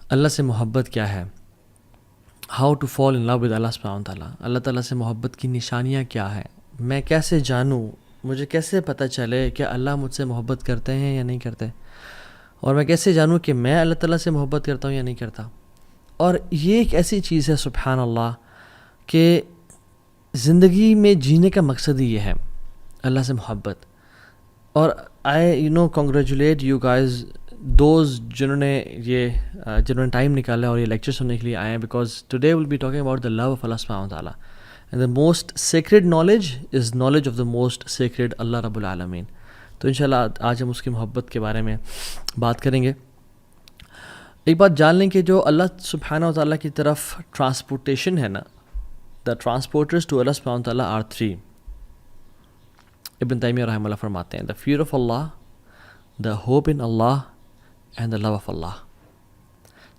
اللہ سے محبت کیا ہے، how to fall in love with Allah سبحانہ تعالیٰ، اللہ تعالیٰ سے محبت کی نشانیاں کیا ہیں، میں کیسے جانوں، مجھے کیسے پتہ چلے کہ اللہ مجھ سے محبت کرتے ہیں یا نہیں کرتے، اور میں کیسے جانوں کہ میں اللہ تعالیٰ سے محبت کرتا ہوں یا نہیں کرتا۔ اور یہ ایک ایسی چیز ہے سبحان اللہ کہ زندگی میں جینے کا مقصد ہی یہ ہے، اللہ سے محبت۔ اور I congratulate you guys those جنہوں نے ٹائم نکالا اور یہ لیکچر سننے کے لیے آئے ہیں، because today will be talking about the love of Allah سبحانہ تعالیٰ، and the most sacred knowledge is knowledge of the most sacred Allah رب العالمین۔ تو انشاءاللہ آج ہم اس کی محبت کے بارے میں بات کریں گے۔ ایک بات جان لیں کہ جو اللہ سبحانہ تعالیٰ کی طرف ٹرانسپورٹیشن ہے نا، دا ٹرانسپورٹرز ٹو اللہ سبحانہ تعالیٰ آر 3۔ ابن تیمیہ رحمہ اللہ فرماتے ہیں the fear of Allah, the hope in Allah and the love of Allah.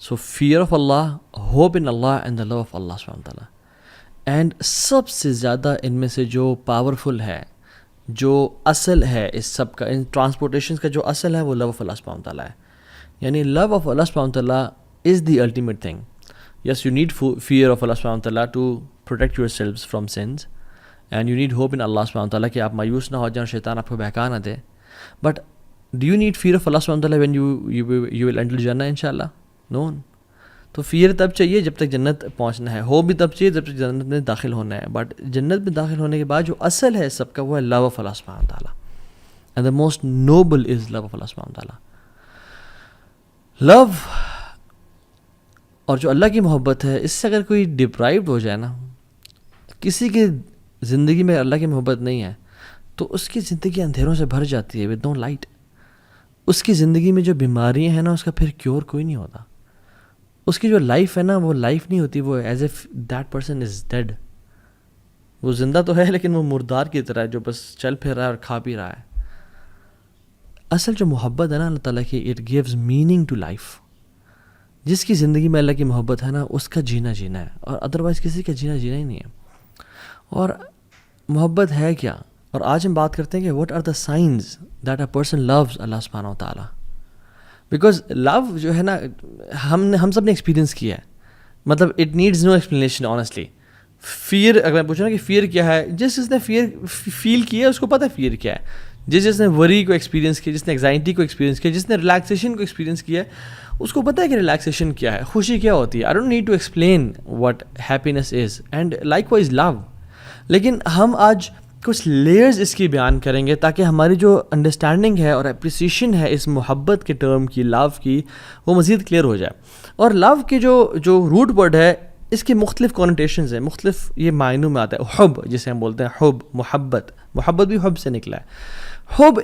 So fear of Allah, hope in Allah and the love of Allah سبحانہ تعالیٰ۔ اینڈ سب سے زیادہ ان میں سے جو پاورفل ہے، جو اصل ہے اس سب کا، ان ٹرانسپورٹیشنز کا جو اصل ہے وہ لو آف اللہ سبحانہ تعالیٰ ہے۔ یعنی لو آف اللہ سبحانہ تعالیٰ is the ultimate thing. Yes you need fear of Allah سبحانہ تعالیٰ to protect yourselves from sins, and you need hope in Allah سبحانہ تعالیٰ کہ آپ مایوس نہ ہو جائیں اور شیطان آپ کو بہکا نہ دے۔ But do you need fear of Allah سبحانہ تعالیٰ وین یو ول انٹر جنہ انشاء اللہ؟ نو۔ تو فیئر تب چاہیے جب تک جنت پہنچنا ہے، ہو بھی تب چاہیے جب تک جنت میں داخل ہونا ہے۔ بٹ جنت میں داخل ہونے کے بعد جو اصل ہے سب کا وہ ہے لو آف اللہ سبحانہ تعالیٰ، and the most noble is love of Allah سبحانہ تعالیٰ۔ لو اور جو اللہ کی محبت ہے، اس سے اگر کوئی ڈپرائیوڈ ہو جائے نا، کسی کی زندگی میں اللہ کی محبت نہیں ہے تو اس کی زندگی اندھیروں سے بھر جاتی ہے، ود نو لائٹ۔ اس کی زندگی میں جو بیماریاں ہیں نا، اس کا پھر کیور کوئی نہیں ہوتا۔ اس کی جو لائف ہے نا، وہ لائف نہیں ہوتی، وہ as if that person is dead. وہ زندہ تو ہے لیکن وہ مردار کی طرح ہے جو بس چل پھر رہا ہے اور کھا پی رہا ہے۔ اصل جو محبت ہے نا اللہ تعالیٰ کی، it gives meaning to life. جس کی زندگی میں اللہ کی محبت ہے نا، اس کا جینا ہے، اور ادروائز کسی کا جینا ہی نہیں ہے۔ اور محبت ہے کیا؟ اور آج ہم بات کرتے ہیں کہ what are the signs that a person loves Allah سبحانہ وتعالیٰ۔ بیکاز لو جو ہے نا، ہم سب نے ایکسپیرینس کیا ہے، مطلب it needs no explanation honestly. فیئر اگر میں پوچھوں نا کہ فیئر کیا ہے، جس نے فیئر فیل کیا ہے اس کو پتہ ہے فیئر کیا ہے۔ جس نے وری کو ایکسپیرینس کیا، جس نے ایگزائٹی کو ایکسپیرینس کیا، جس نے ریلیکسیشن کو ایکسپیرینس کیا ہے، اس کو پتہ ہے کہ ریلیکسیشن کیا ہے، خوشی کیا ہوتی ہے۔ I don't need to explain what happiness is, and likewise love. لیکن ہم آج کچھ لیئرز اس کی بیان کریں گے تاکہ ہماری جو انڈرسٹینڈنگ ہے اور اپریسیشن ہے اس محبت کے ٹرم کی، لو کی، وہ مزید کلیئر ہو جائے۔ اور لو کے جو روٹ ورڈ ہے، اس کے مختلف کونوٹیشنز ہیں، مختلف یہ معنوں میں آتا ہے۔ حب جسے ہم بولتے ہیں، حب، محبت بھی حب سے نکلا ہے۔ حب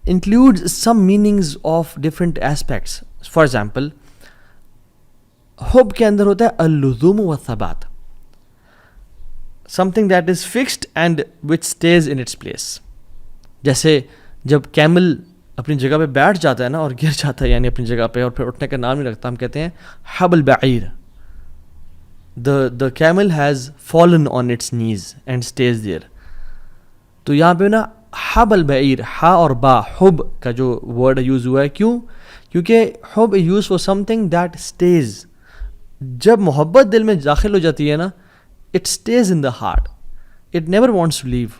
includes some meanings of different aspects. For example, حب کے اندر ہوتا ہے اللزوم والثبات، something that is fixed and which stays in its place۔ جیسے جب کیمل اپنی جگہ پہ بیٹھ جاتا ہے نا اور گر جاتا ہے، یعنی اپنی جگہ پہ، اور پھر اٹھنے کا نام نہیں رکھتا، ہم کہتے ہیں حب البعیر، the camel has fallen on its knees and stays there۔ تو یہاں پہ نا حب البعیر، ہا اور با، حب کا جو ورڈ یوز ہوا ہے، کیونکہ حب use for something that stays۔ جب محبت دل میں داخل ہو جاتی ہے نا، it stays in the heart, it never wants to leave،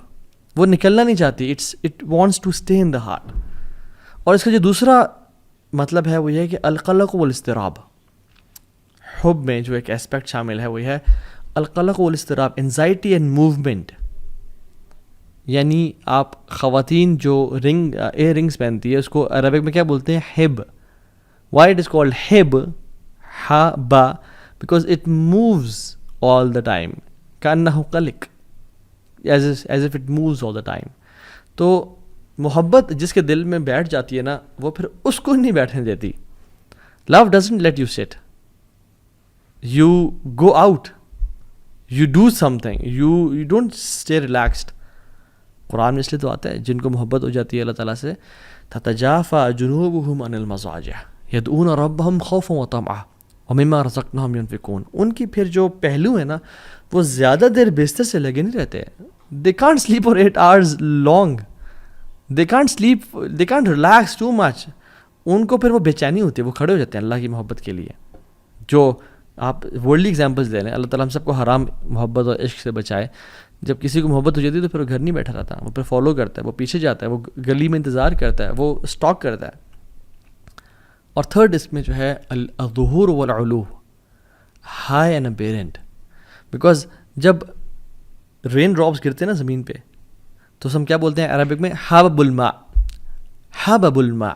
وہ نکلنا نہیں چاہتی، it wants to stay in the heart۔ اور اس کا جو دوسرا مطلب ہے وہ یہ ہے کہ القلق والاضطراب۔ حب میں جو ایک اسپیکٹ شامل ہے وہ ہے القلق والاضطراب، انزائٹی اینڈ موومنٹ۔ یعنی آپ خواتین جو ایئر رنگس پہنتی ہے، اس کو عربک میں کیا بولتے ہیں؟ Hub. Why it is called hub, ہا با، because it moves all the time، كأنه قلق، as if it moves all the time۔ تو محبت جس کے دل میں بیٹھ جاتی ہے نا، وہ پھر اس کو نہیں بیٹھنے دیتی۔ love doesn't let you sit، you go out، you do something، you don't stay relaxed۔ قرآن میں اس لیے تو آتا ہے جن کو محبت ہو جاتی ہے اللہ تعالیٰ سے، تتجافى جنوبهم عن المضاجع يدعون ربهم خوفا وطمعا ومما رزقناهم ينفقون۔ ان کی پھر جو پہلو ہے نا، وہ زیادہ دیر بستر سے لگے نہیں رہتے۔ they can't sleep for 8 hours long، they can't sleep، they can't relax too much۔ ان کو پھر وہ بے چینی ہوتی ہے، وہ کھڑے ہو جاتے ہیں اللہ کی محبت کے لیے۔ جو آپ ورلڈلی ایگزامپلس لے لیں, اللہ تعالیٰ ہم سب کو حرام محبت اور عشق سے بچائے. جب کسی کو محبت ہو جاتی ہے تو پھر وہ گھر نہیں بیٹھا رہتا, وہ پھر فالو کرتا ہے, وہ پیچھے جاتا ہے, وہ گلی میں انتظار کرتا ہے, وہ اسٹاک کرتا ہے. اور تھرڈ اس میں جو ہے الظہور والعلو, ہائی اینڈ اپیرنٹ. بیکاز جب رین ڈراپس گرتے ہیں نا زمین پہ تو ہم کیا بولتے ہیں عربک میں, حبب الماء, حبب الماء,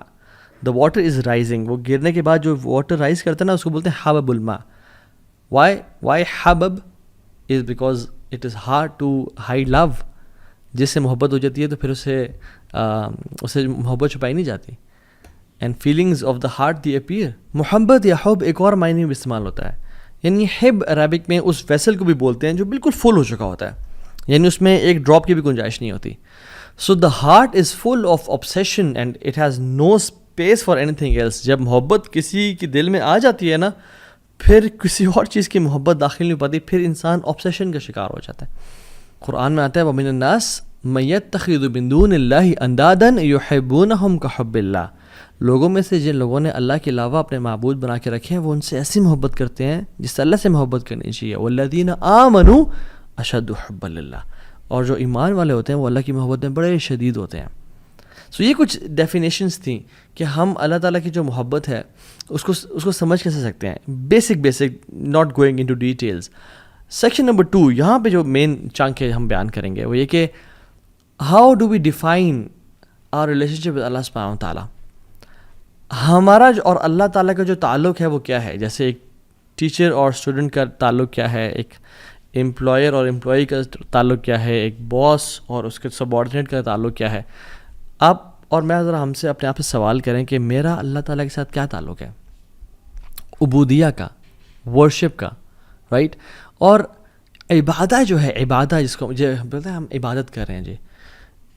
دا واٹر از رائزنگ. وہ گرنے کے بعد جو واٹر رائز کرتا ہے نا اس کو بولتے ہیں حبب الماء. وائی حبب is because it is hard to hide love. جس سے محبت ہو جاتی ہے تو پھر اسے محبت چھپائی نہیں جاتی. And feelings of the heart the appear. محبت یا حب ایک اور معنی میں استعمال ہوتا ہے, یعنی حب عربک میں اس ویسل کو بھی بولتے ہیں جو بالکل فل ہو چکا ہوتا ہے, یعنی اس میں ایک ڈراپ کی بھی گنجائش نہیں ہوتی. So the heart is full of obsession and it has no space for anything else. جب محبت کسی کے دل میں آ جاتی ہے نا پھر کسی اور چیز کی محبت داخل نہیں ہو پاتی, پھر انسان obsession کا شکار ہو جاتا ہے. قرآن میں آتا ہے وَمِنَ النَّاسِ مَن يَتَّخِذُ مِن دُونِ اللَّهِ أَندَادًا يُحِبُّونَهُمْ كَحُبِّ اللَّهِ. لوگوں میں سے جن لوگوں نے اللہ کے علاوہ اپنے معبود بنا کے رکھے ہیں وہ ان سے ایسی محبت کرتے ہیں جس سے اللہ سے محبت کرنی چاہیے. وَالَّذِينَ آمَنُوا أَشَدُّ حُبًّا لِلَّهِ. اور جو ایمان والے ہوتے ہیں وہ اللہ کی محبت میں بڑے شدید ہوتے ہیں. سو یہ کچھ ڈیفینیشنس تھیں کہ ہم اللہ تعالیٰ کی جو محبت ہے اس کو سمجھ کیسے سکتے ہیں. Basic not going into details. Section number 2 یہاں پہ جو مین چنک ہے ہم بیان کریں گے وہ یہ کہ how do we define our relationship with Allah سبحانہ و تعالیٰ. ہمارا اور اللہ تعالیٰ کا جو تعلق ہے وہ کیا ہے. جیسے ایک ٹیچر اور اسٹوڈنٹ کا تعلق کیا ہے, ایک امپلائر اور امپلائی کا تعلق کیا ہے, ایک باس اور اس کے سبارڈینیٹ کا تعلق کیا ہے. آپ اور میں ذرا ہم سے اپنے آپ سے سوال کریں کہ میرا اللہ تعالیٰ کے ساتھ کیا تعلق ہے. عبودیہ کا, ورشپ کا, رائٹ. اور عبادت جو ہے, عبادت جس کو مجھے بولتے ہیں ہم عبادت کر رہے ہیں, جی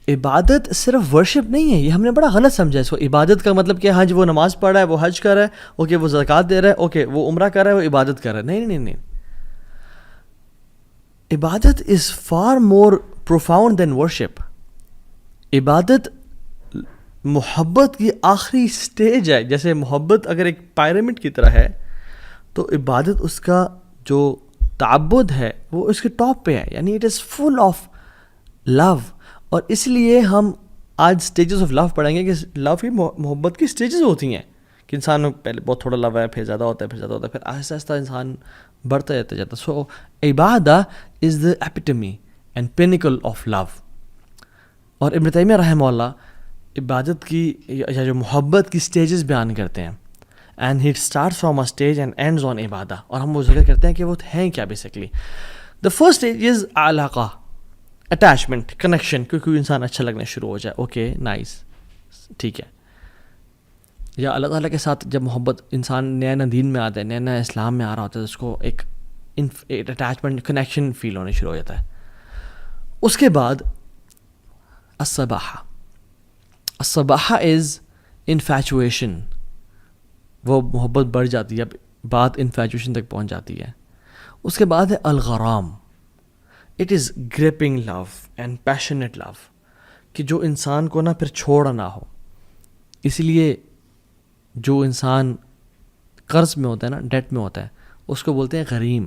عبادت صرف ورشپ نہیں ہے. یہ ہم نے بڑا غلط سمجھا اس کو. عبادت کا مطلب کہ ہاں جی وہ نماز پڑھ رہا ہے, وہ حج کر رہا ہے, اوکے وہ زکوٰۃ دے رہا ہے, اوکے وہ عمرہ کر رہا ہے, وہ عبادت کر رہا ہے. نہیں. عبادت is far more profound than worship. عبادت محبت کی آخری سٹیج ہے. جیسے محبت اگر ایک پیرامڈ کی طرح ہے تو عبادت اس کا جو تعبد ہے وہ اس کے ٹاپ پہ ہے, یعنی اٹ از فل آف لو. اور اس لیے ہم آج اسٹیجز آف لو پڑھیں گے کہ لو کی محبت کی اسٹیجز ہوتی ہیں کہ انسان پہلے بہت تھوڑا لو ہے, پھر زیادہ ہوتا ہے, پھر آہستہ آہستہ انسان بڑھتا جاتا ہے. سو عبادت از دا ایپیٹمی اینڈ پینیکل آف لو. اور ابن تیمیہ رحمہ اللہ عبادت کی یا جو محبت کی اسٹیجز بیان کرتے ہیں, and he start from a stage and ends on عبادہ. اور ہم وہ ذکر کرتے ہیں کہ وہ ہیں کیا basically. The first stage is علاقہ, اٹیچمنٹ, کنیکشن, کیونکہ انسان اچھا لگنا شروع ہو جائے, اوکے نائس, ٹھیک ہے. یا اللہ تعالیٰ کے ساتھ جب محبت انسان نیا نیا دین میں آتا ہے, نیا اسلام میں آ رہا ہوتا ہے, تو اس کو ایک اٹیچمنٹ, کنیکشن فیل ہونے شروع ہو جاتا ہے. اس کے بعد الصباحہ از انفیچویشن. وہ محبت بڑھ جاتی ہے, بات انفیچویشن تک پہنچ جاتی ہے. اس کے بعد ہے الغرام. It is gripping love and passionate love, کہ جو انسان کو نا پھر چھوڑ نہ ہو. اسی لیے جو انسان قرض میں ہوتا ہے نا, ڈیٹ میں ہوتا ہے, اس کو بولتے ہیں غریم.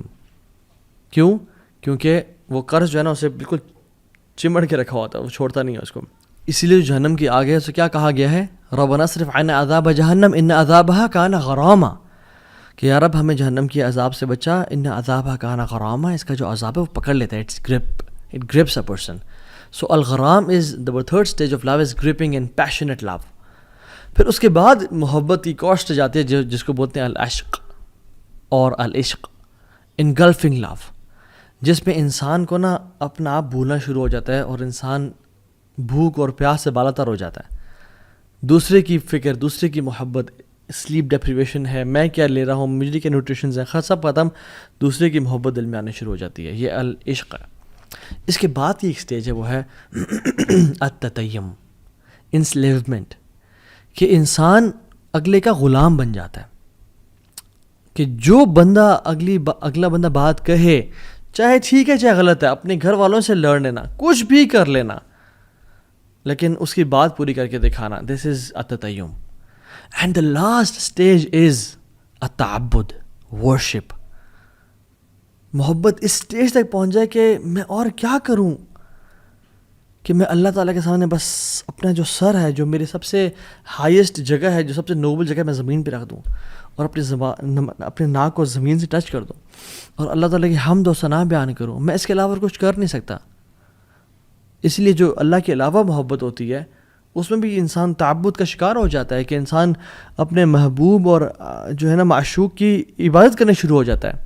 کیوں؟ کیونکہ وہ قرض جو ہے نا اسے بالکل چمڑ کے رکھا ہوتا ہے, وہ چھوڑتا نہیں ہے اس کو. اسی لیے جو جہنم کی آگ ہے اسے کیا کہا گیا ہے, ربنا اصرف عنا عذاب جہنم ان عذابها کان غراما, کہ یا رب ہمیں جہنم کی عذاب سے بچا, ان عذابها کان غراما, اس کا جو عذاب ہے وہ پکڑ لیتا ہے, it grips a person. So الغرام is the third stage of love, is gripping and passionate love. پھر اس کے بعد محبت کی کوسٹ جاتی ہے جس کو بولتے ہیں العشق اور العشق, انگلفنگ لو, جس میں انسان کو نا اپنا آپ بھولنا شروع ہو جاتا ہے اور انسان بھوک اور پیاس سے بالا تر ہو جاتا ہے. دوسرے کی فکر, دوسرے کی محبت, سلیپ ڈیپریویشن ہے, میں کیا لے رہا ہوں, مجھے کیا نیوٹریشنز ہیں, سب ختم. دوسرے کی محبت دل میں آنے شروع ہو جاتی ہے. یہ العشق ہے. اس کے بعد کی ایک سٹیج ہے وہ ہے التتیم, انسلیومنٹ, کہ انسان اگلے کا غلام بن جاتا ہے. کہ جو بندہ اگلا بندہ بات کہے, چاہے ٹھیک ہے چاہے غلط ہے, اپنے گھر والوں سے لڑ لینا, کچھ بھی کر لینا, لیکن اس کی بات پوری کر کے دکھانا. دس از التتیم. And the last stage is التعبد ورشپ. محبت اس سٹیج تک پہنچ جائے کہ میں اور کیا کروں, کہ میں اللہ تعالیٰ کے سامنے بس اپنا جو سر ہے, جو میری سب سے ہائیسٹ جگہ ہے, جو سب سے نوبل جگہ ہے, میں زمین پہ رکھ دوں اور اپنے ناک کو زمین سے ٹچ کر دوں اور اللہ تعالیٰ کی حمد و ثنا بیان کروں. میں اس کے علاوہ کچھ کر نہیں سکتا. اس لیے جو اللہ کے علاوہ محبت ہوتی ہے اس میں بھی انسان تعبد کا شکار ہو جاتا ہے, کہ انسان اپنے محبوب اور جو ہے نا معشوق کی عبادت کرنے شروع ہو جاتا ہے.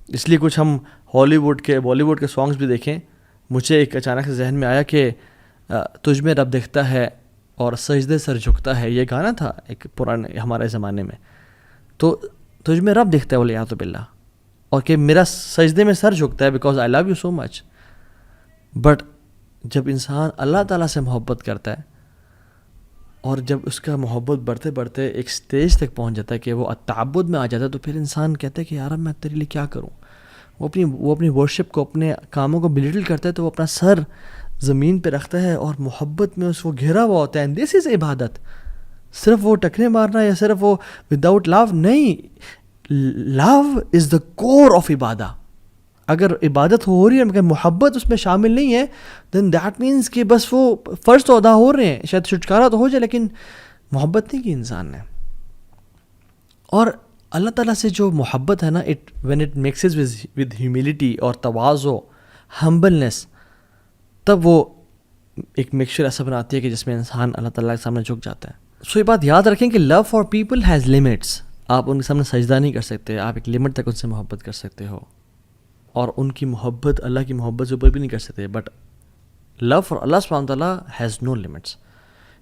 اس لیے کچھ ہم ہالی ووڈ کے بالی ووڈ کے سانگس بھی دیکھیں. مجھے ایک اچانک سے ذہن میں آیا کہ تجھ میں رب دکھتا ہے اور سجدے سر جھکتا ہے, یہ گانا تھا ایک پرانے ہمارے زمانے میں. تو تجھ میں رب دکھتا ہے والیعاذ باللہ, اور کہ میرا سجدے میں سر جھکتا ہے because I love you so much. But جب انسان اللہ تعالیٰ سے محبت کرتا ہے اور جب اس کا محبت بڑھتے بڑھتے ایک سٹیج تک پہنچ جاتا ہے کہ وہ تعبد میں آ جاتا ہے, تو پھر انسان کہتا ہے کہ یار میں تیرے لیے کیا کروں. وہ اپنی ورشپ کو, اپنے کاموں کو بلیٹل کرتا ہے, تو وہ اپنا سر زمین پہ رکھتا ہے اور محبت میں اس کو گھیرا ہوا ہوتا ہے. اینڈ دس از عبادت. صرف وہ ٹکنے مارنا یا صرف وہ وداؤٹ لو نہیں, لو از دا کور آف عبادہ. اگر عبادت ہو رہی ہے مگر محبت اس میں شامل نہیں ہے, دین دیٹ مینس کہ بس وہ فرض تو ادا ہو رہے ہیں, شاید چھٹکارا تو ہو جائے, لیکن محبت نہیں کی انسان نے. اور اللہ تعالیٰ سے جو محبت ہے نا, when it mixes with humility اور تواضع, ہمبلنس, تب وہ ایک مکسچر ایسا بناتی ہے کہ جس میں انسان اللہ تعالیٰ کے سامنے جھک جاتا ہے. سو یہ بات یاد رکھیں کہ love for people has limits. آپ ان کے سامنے سجدہ نہیں کر سکتے, آپ ایک لمٹ تک ان سے محبت کر سکتے ہو, اور ان کی محبت اللہ کی محبت سے اوپر بھی نہیں کر سکتے. بٹ لو فار اللہ سبحانہ وتعالیٰ ہیز نو لمٹس.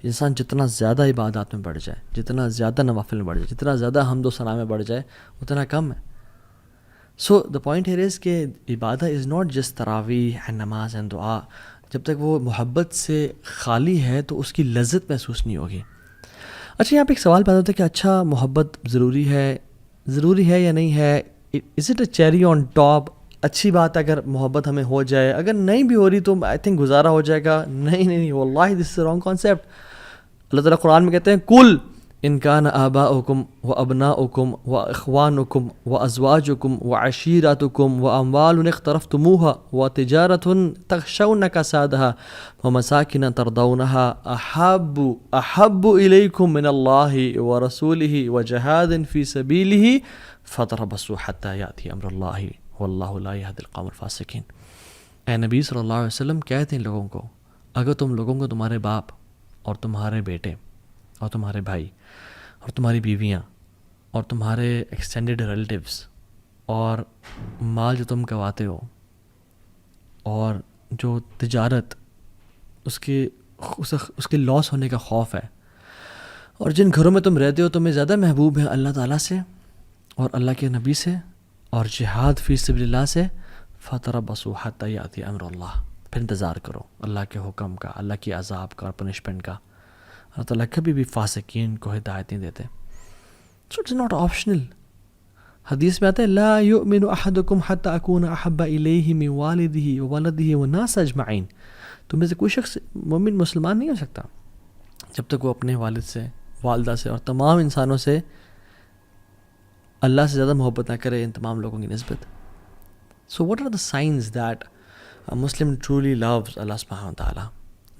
انسان جتنا زیادہ عبادات میں بڑھ جائے, جتنا زیادہ نوافل میں بڑھ جائے, جتنا زیادہ حمد و ثنا میں بڑھ جائے, اتنا کم ہے. سو دا پوائنٹ ہیئر از کہ عبادت از ناٹ جسٹ تراویح اینڈ نماز اینڈ دعا. جب تک وہ محبت سے خالی ہے تو اس کی لذت محسوس نہیں ہوگی. اچھا, یہاں پہ ایک سوال پیدا ہوتا ہے کہ اچھا محبت ضروری ہے یا نہیں ہے. Is it a cherry on top? اچھی بات ہے اگر محبت ہمیں ہو جائے, اگر نہیں بھی ہو رہی تو آئی تھنک گزارا ہو جائے گا. نہیں, واللہ دس از اے رانگ کانسیپٹ. اللہ تعالیٰ قرآن میں کہتے ہیں کل ان کان آباؤکم و ابناؤکم و اخوانکم و ازواجکم و عشیرتکم و اموال اقترفتموها و تجارت تخشون کسادها و مساکن ترضونها احب الیکم من اللہ و رسولہ و جہاد فی سبیلہ فتربصوا حتی یأتی امر اللہ واللہ لا یہدی القوم الفاسقین. اے نبی صلی اللہ علیہ وسلم کہتے ہیں لوگوں کو, اگر تم لوگوں کو تمہارے باپ اور تمہارے بیٹے اور تمہارے بھائی اور تمہاری بیویاں اور تمہارے ایکسٹینڈڈ ریلیٹیوز اور مال جو تم کماتے ہو اور جو تجارت اس کے لاس ہونے کا خوف ہے, اور جن گھروں میں تم رہتے ہو تمہیں زیادہ محبوب ہیں اللہ تعالیٰ سے اور اللہ کے نبی سے اور جہاد فی سبیل اللہ سے, فتربصوا حتی یأتی امر اللہ, پھر انتظار کرو اللہ کے حکم کا, اللہ کی عذاب کا اور پنشمنٹ کا. اللہ تعالیٰ کبھی بھی فاسقین کو ہدایت نہیں دیتے. So it's not optional. حدیث میں آتا ہے لا یؤمن احدکم حتی اکون احب الیہ من والدہ وولدہ والناس اجمعین. تم میں سے کوئی شخص مومن مسلمان نہیں ہو سکتا جب تک وہ اپنے والد سے, والدہ سے اور تمام انسانوں سے اللہ سے زیادہ محبت نہ کرے ان تمام لوگوں کی نسبت. So what are the signs that a Muslim truly loves Allah subhanahu wa ta'ala?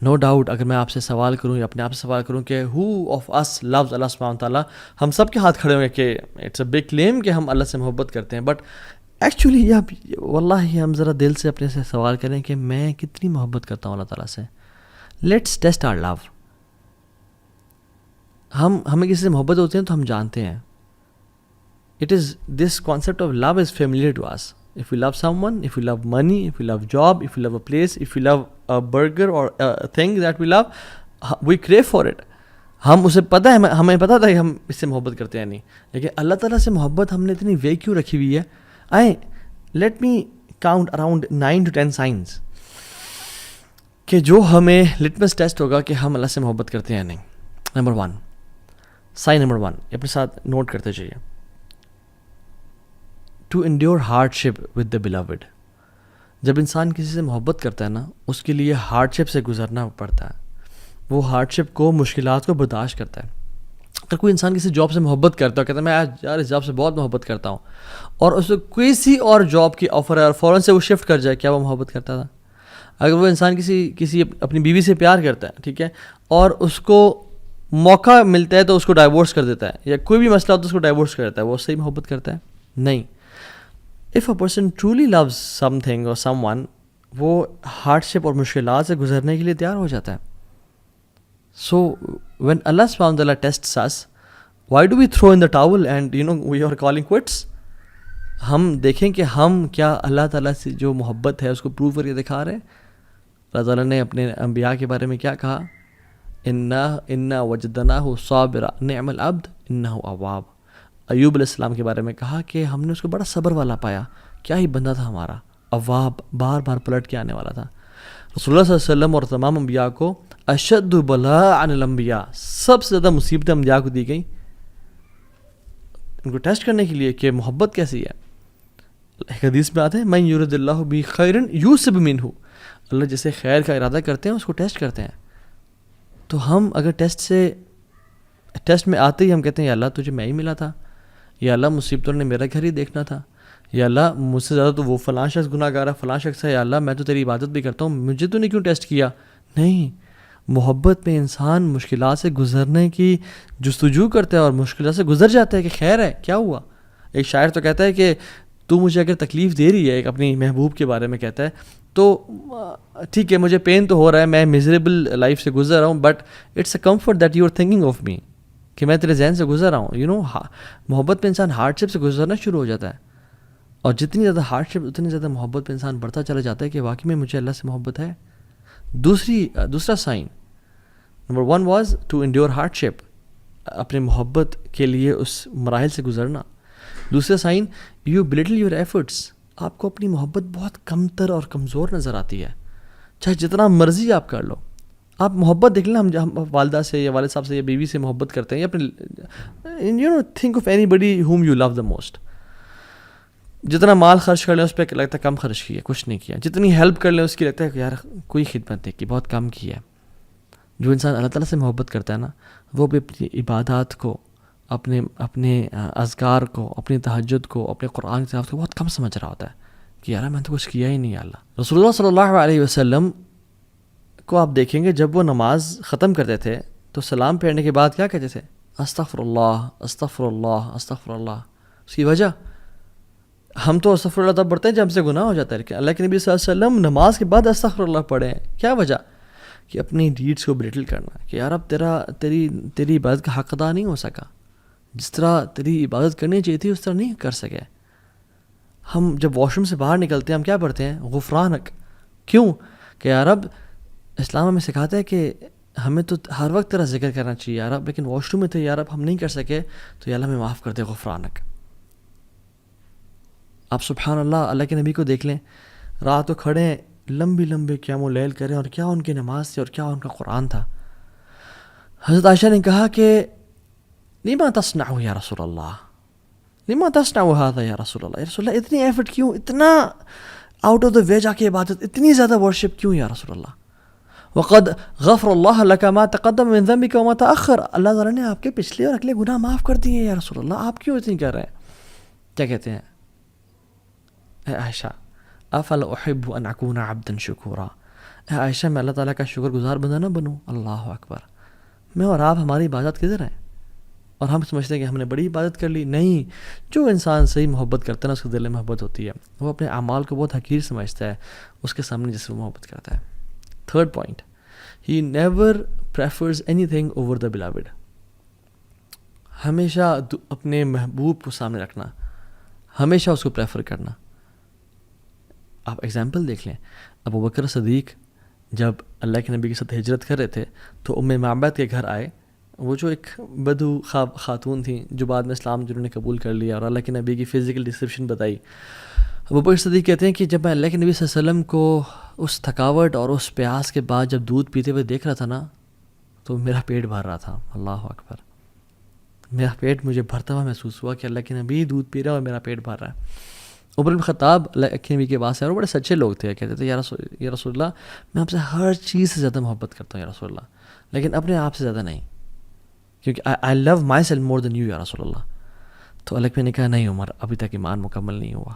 No doubt اگر میں آپ سے سوال کروں یا اپنے آپ سے سوال کروں کہ who of us loves Allah subhanahu wa ta'ala, ہم سب کے ہاتھ کھڑے ہوں گے کہ it's a big claim کہ ہم اللہ سے محبت کرتے ہیں. بٹ ایکچولی واللہ ہم ذرا دل سے اپنے سے سوال کریں کہ میں کتنی محبت کرتا ہوں اللہ تعالیٰ سے. Let's test our love. ہمیں کسی سے محبت ہوتی ہے تو ہم جانتے ہیں. This concept of love is familiar to us. If we love someone, if we love money, if we love job, if we love a place, if we love a burger or a thing that we love, we crave for it. ہم اسے پتہ ہے, ہمیں پتہ تھا کہ ہم اس سے محبت کرتے ہیں نہیں. لیکن اللہ تعالیٰ سے محبت ہم نے اتنی وے کیوں رکھی ہوئی ہے؟ Let me count around 9 to 10 science کہ جو ہمیں لٹمس ٹیسٹ ہوگا کہ ہم اللہ سے محبت کرتے ہیں نہیں. نمبر 1, سائن نمبر 1 اپنے ساتھ نوٹ کرتے چاہیے. To endure hardship with the beloved. جب انسان کسی سے محبت کرتا ہے نا, اس کے لیے ہارڈ شپ سے گزرنا پڑتا ہے. وہ ہارڈ شپ کو, مشکلات کو برداشت کرتا ہے. اگر کوئی انسان کسی جاب سے محبت کرتا ہے، کہتا ہے میں یار اس جاب سے بہت محبت کرتا ہوں، اور اس کو کسی اور جاب کی آفر ہے اور فوراً سے وہ شفٹ کر جائے، کیا وہ محبت کرتا تھا؟ اگر وہ انسان کسی اپنی بیوی سے پیار کرتا ہے، ٹھیک ہے، اور اس کو موقع ملتا ہے تو اس کو ڈائیورس کر دیتا ہے، یا کوئی بھی مسئلہ ہوتا ہے اس کو ڈائیورس کر دیتا ہے، وہ صحیح محبت کرتا ہے؟ نہیں. If a person truly loves something اور سم ون، وہ ہارڈ شپ اور مشکلات سے گزرنے کے لیے تیار ہو جاتا ہے. سو وین اللہ سبحانہ وتعالیٰ tests us, why do we throw in the towel and we are calling quits? ہم دیکھیں کہ ہم کیا اللہ تعالیٰ سے جو محبت ہے اس کو پروو کر کے دکھا رہے ہیں. اللہ تعالیٰ نے اپنے انبیاء کے بارے میں کیا کہا؟ انا وجدناہ صابرا نعم العبد انہ اواب. ایوب علیہ السلام کے بارے میں کہا کہ ہم نے اس کو بڑا صبر والا پایا، کیا ہی بندہ تھا ہمارا، اواب، بار بار پلٹ کے آنے والا تھا. رسول اللہ صلی اللہ علیہ وسلم اور تمام انبیاء کو اشد بلاء عن الانبیاء، سب سے زیادہ مصیبتیں انبیاء کو دی گئیں ان کو ٹیسٹ کرنے کے لیے کہ محبت کیسی ہے. ایک حدیث میں آتا ہے من یرد اللہ بہ خیرا یوسب منہ، اللہ جسے خیر کا ارادہ کرتے ہیں اس کو ٹیسٹ کرتے ہیں. تو ہم اگر ٹیسٹ میں آتے ہی ہم کہتے ہیں یا اللہ تجھے میں ہی ملا تھا، یا اللہ مصیبتوں نے میرا گھر ہی دیکھنا تھا، یا اللہ مجھ سے زیادہ تو وہ فلاں شخص گناہ گار ہے، فلاں شخص ہے، یا اللہ میں تو تیری عبادت بھی کرتا ہوں، مجھے تو نے کیوں ٹیسٹ کیا؟ نہیں، محبت میں انسان مشکلات سے گزرنے کی جستجو کرتا ہے اور مشکلات سے گزر جاتا ہے کہ خیر ہے، کیا ہوا. ایک شاعر تو کہتا ہے کہ تو مجھے اگر تکلیف دے رہی ہے، ایک اپنی محبوب کے بارے میں کہتا ہے، تو ٹھیک ہے مجھے پین تو ہو رہا ہے، میں میزریبل لائف سے گزر رہا ہوں، but it's a comfort that you are thinking of me, کہ میں تیرے ذہن سے گزر رہا ہوں. محبت میں انسان ہارڈ شپ سے گزرنا شروع ہو جاتا ہے، اور جتنی زیادہ ہارڈ شپ اتنی زیادہ محبت پہ انسان بڑھتا چلا جاتا ہے کہ واقعی میں مجھے اللہ سے محبت ہے. دوسرا sign number 1 was to endure hardship, اپنے محبت کے لیے اس مراحل سے گزرنا. دوسرا sign you belittle your efforts, آپ کو اپنی محبت بہت کمتر اور کمزور نظر آتی ہے، چاہے جتنا مرضی آپ کر لو. آپ محبت دیکھ لیں، ہم والدہ سے یا والد صاحب سے یا بیوی سے محبت کرتے ہیں، یا اپنے think of anybody whom you love the most. جتنا مال خرچ کر لیں اس پہ لگتا ہے کم خرچ کیا، کچھ نہیں کیا. جتنی ہیلپ کر لیں اس کی لگتا ہے کہ یار کوئی خدمت نہیں کی، بہت کم کی ہے. جو انسان اللہ تعالیٰ سے محبت کرتا ہے نا، وہ بھی اپنی عبادات کو، اپنے اذکار کو، اپنی تہجد کو، اپنے قرآن کی تلاوت کو بہت کم سمجھ رہا ہوتا ہے کہ یار میں نے تو کچھ کیا ہی نہیں. اللہ رسول اللہ صلی اللہ علیہ وسلم کو آپ دیکھیں گے جب وہ نماز ختم کرتے تھے تو سلام پھیرنے کے بعد کیا کہتے تھے؟ استغفر اللہ استغفر اللہ استغفر اللہ. اس کی وجہ، ہم تو استغفر اللہ تب پڑھتے ہیں جب ہم سے گناہ ہو جاتا ہے، لیکن اللہ کے نبی صلی اللہ علیہ وسلم نماز کے بعد استغفر اللہ پڑھیں. کیا وجہ؟ کہ اپنی ڈیڈس کو بریٹل کرنا، کہ یار اب تیری عبادت کا حق ادا نہیں ہو سکا، جس طرح تیری عبادت کرنی چاہیے تھی اس طرح نہیں کر سکے. ہم جب واش روم سے باہر نکلتے ہیں ہم کیا پڑھتے ہیں؟ غفرانک. کیوں؟ کہ یار اب اسلام ہمیں سکھاتا ہے کہ ہمیں تو ہر وقت تیرا ذکر کرنا چاہیے یار اب، لیکن واش روم میں تھے یار اب ہم نہیں کر سکے تو یا اللہ ہمیں معاف کر دے، غفرانک. آپ سبحان اللہ، اللہ کے نبی کو دیکھ لیں، رات کو کھڑے ہیں، لمبے قیام اللیل کریں، اور کیا ان کی نماز تھی اور کیا ان کا قرآن تھا. حضرت عائشہ نے کہا کہ لما تصنع یا رسول اللہ، لما تصنع هذا یا رسول اللہ، یا رسول اللہ اتنی ایفرٹ کیوں، اتنا آؤٹ آف دا وے جا کے عبادت، اتنی زیادہ ورشپ کیوں یا رسول اللہ؟ وقد غفر اللہ لک ما تقدم من ذنبک وما تأخر، اللہ تعالیٰ نے آپ کے پچھلے اور اگلے گناہ معاف کر دیے یا رسول اللہ، آپ کیوں اتنی کر رہے ہیں؟ کیا کہتے ہیں؟ اے عائشہ افلا احب ان اکون عبدا شکورا، اے عائشہ میں اللہ تعالیٰ کا شکر گزار بندہ نہ بنوں؟ اللہ اکبر. میں اور آپ، ہماری عبادت کدھر ہیں؟ اور ہم سمجھتے ہیں کہ ہم نے بڑی عبادت کر لی. نہیں، جو انسان صحیح محبت کرتا ہے نا، اس کے دل میں محبت ہوتی ہے، وہ اپنے اعمال کو بہت حقیر سمجھتا ہے اس کے سامنے جس سے وہ محبت کرتا ہے. Third point, he never prefers any thing over the beloved. ہمیشہ اپنے محبوب کو سامنے رکھنا، ہمیشہ اس کو پریفر کرنا. آپ ایگزامپل دیکھ لیں، ابو بکر صدیق جب اللہ کے نبی کے ساتھ ہجرت کر رہے تھے تو ام معبد کے گھر آئے، وہ جو ایک بدو خاتون تھیں جو بعد میں اسلام جنہوں نے قبول کر لیا اور اللہ کے نبی کی فزیکل ڈسکرپشن بتائی. ابو بکر صدیق کہتے ہیں کہ جب میں اللہ کے نبی صلی اللہ علیہ وسلم کو اس تھکاوٹ اور اس پیاس کے بعد جب دودھ پیتے ہوئے دیکھ رہا تھا نا، تو میرا پیٹ بھر رہا تھا. اللہ اکبر. میرا پیٹ مجھے بھرتا ہوا محسوس ہوا کہ اللہ کے نبی دودھ پی رہا ہے اور میرا پیٹ بھر رہا ہے. عمر بن خطاب اللہ کے نبی کے پاس ہے اور بڑے سچے لوگ تھے، کہتے تھے یا رسول اللہ میں آپ سے ہر چیز سے زیادہ محبت کرتا ہوں یا رسول اللہ، لیکن اپنے آپ سے زیادہ نہیں. کیونکہ آئی لو my self more then you یا رسول اللہ. تو الگ میں نے کہا نہیں عمر ابھی تک ایمان مکمل نہیں ہوا.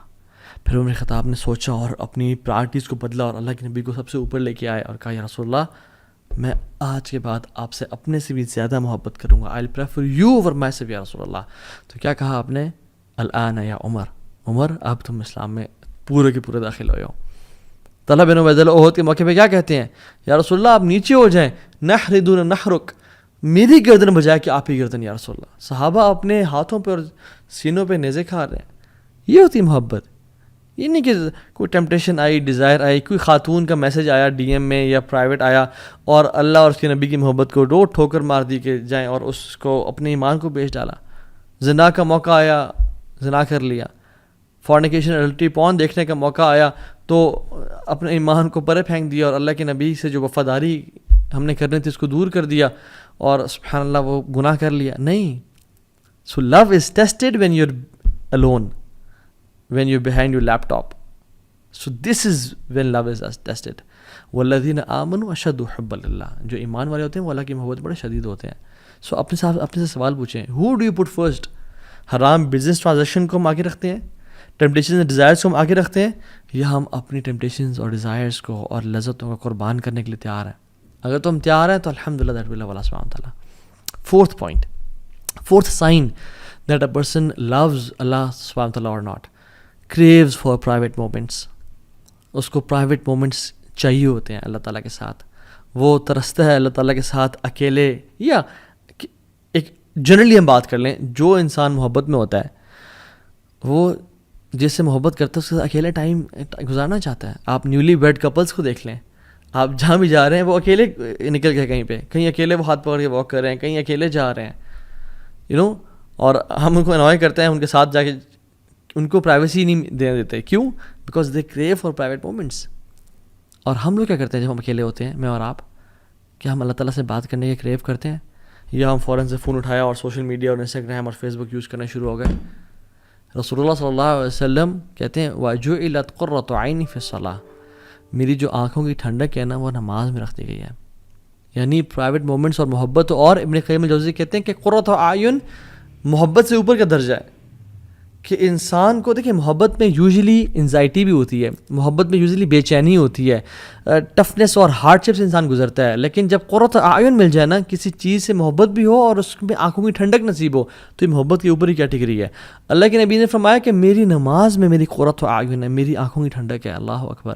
پھر عمر خطاب نے سوچا اور اپنی پرائرٹیز کو بدلا اور اللہ کے نبی کو سب سے اوپر لے کے آئے اور کہا یا رسول اللہ میں آج کے بعد آپ سے اپنے سے بھی زیادہ محبت کروں گا. I prefer you over myself یا رسول اللہ. تو کیا کہا آپ نے؟ الآن یا عمر اب تم اسلام میں پورے کے پورے داخل ہوئے ہو. طلحہ بن عبید اللہ احد کے موقع پہ کیا کہتے ہیں؟ یا رسول اللہ آپ نیچے ہو جائیں. نحر دون نحرک، میری گردن بجائے کہ آپ ہی گردن یا رسول اللہ. صحابہ اپنے ہاتھوں پہ اور سینوں پہ نیزے کھا رہے ہیں. یہ ہوتی محبت. یہ نہیں کہ کوئی ٹیمپٹیشن آئی، ڈیزائر آئی، کوئی خاتون کا میسج آیا ڈی ایم میں یا پرائیویٹ آیا اور اللہ اور اس کے نبی کی محبت کو دو ٹھوکر مار دی کہ جائیں اور اس کو اپنے ایمان کو بیچ ڈالا. زنا کا موقع آیا، زنا کر لیا. فورنیکیشن اڈلٹری پون دیکھنے کا موقع آیا تو اپنے ایمان کو پرے پھینک دیا اور اللہ کے نبی سے جو وفاداری ہم نے کرنی تھی اس کو دور کر دیا اور سبحان اللہ وہ گناہ کر لیا. نہیں. So love is tested when you are alone, when you're behind your laptop. So this is when love is tested. والذین آمنوا اشد حبا للہ، جو ایمان والے ہوتے ہیں وہ اللہ کی محبت بڑے شدید ہوتے ہیں. سو اپنے سے سوال پوچھیں، who do you put first؟ حرام بزنس ٹرانزیکشن کو ہم آگے رکھتے ہیں، ٹیمپٹیشنز اینڈ ڈیزائرز کو ہم آگے رکھتے ہیں، یا ہم اپنی ٹیمپٹیشنز اور ڈیزائرز کو اور لذتوں کو قربان کرنے کے لیے تیار ہیں؟ اگر تم تیار ہیں تو الحمدللہ دیٹ ول اللہ سبحانہ وتعالیٰ. Fourth point, fourth sign that a person loves Allah سبحانہ وتعالیٰ اور not، craves for private moments. اس کو پرائیویٹ مومنٹس چاہیے ہوتے ہیں اللہ تعالیٰ کے ساتھ. وہ ترستا ہے اللہ تعالیٰ کے ساتھ اکیلے، یا ایک جنرلی ہم بات کر لیں جو انسان محبت میں ہوتا ہے وہ جس سے محبت کرتا ہے اس کے ساتھ اکیلے ٹائم گزارنا چاہتا ہے. آپ نیولی ویڈ کپلس کو دیکھ لیں، آپ جہاں بھی جا رہے ہیں وہ اکیلے نکل گئے کہیں پہ، کہیں اکیلے وہ ہاتھ پکڑ کے واک کر رہے ہیں، کہیں اکیلے جا رہے ہیں اور ہم ان کو انوائے کرتے ہیں ان کے ساتھ جا کے، ان کو پرائیویسی نہیں دینے دیتے. کیوں؟ Because they crew for private moments. اور ہم لوگ کیا کرتے ہیں جب ہم اکیلے ہوتے ہیں، میں اور آپ، کیا ہم اللہ تعالیٰ سے بات کرنے کے کریو کرتے ہیں، یا ہم فوراً سے فون اٹھایا اور سوشل میڈیا اور انسٹاگرام اور فیس بک یوز کرنا شروع ہو گئے؟ رسول اللہ صلی اللہ علیہ وسلم کہتے ہیں وَجُعِلَتْ قُرَّةُ عَيْنِي فِي الصَّلَاةِ، میری جو آنکھوں کی ٹھنڈک ہے نا وہ نماز میں رکھ دی گئی ہے. یعنی پرائیویٹ مومنٹس اور محبت. اور ابن قیم الجوزی کہتے ہیں کہ قرۃ اعین محبت سے اوپر کا درجہ ہے. کہ انسان کو دیکھیں محبت میں یوزلی انزائٹی بھی ہوتی ہے، محبت میں یوزلی بے چینی ہوتی ہے، ٹفنس اور ہارڈ شپ سے انسان گزرتا ہے. لیکن جب قرۃ اعین مل جائے نا، کسی چیز سے محبت بھی ہو اور اس میں آنکھوں کی ٹھنڈک نصیب ہو، تو یہ محبت کے اوپر ہی کیٹیگری ہے. اللہ کے نبی نے فرمایا کہ میری نماز میں میری قرۃ اعین ہے، میری آنکھوں کی ٹھنڈک ہے. اللہ اکبر.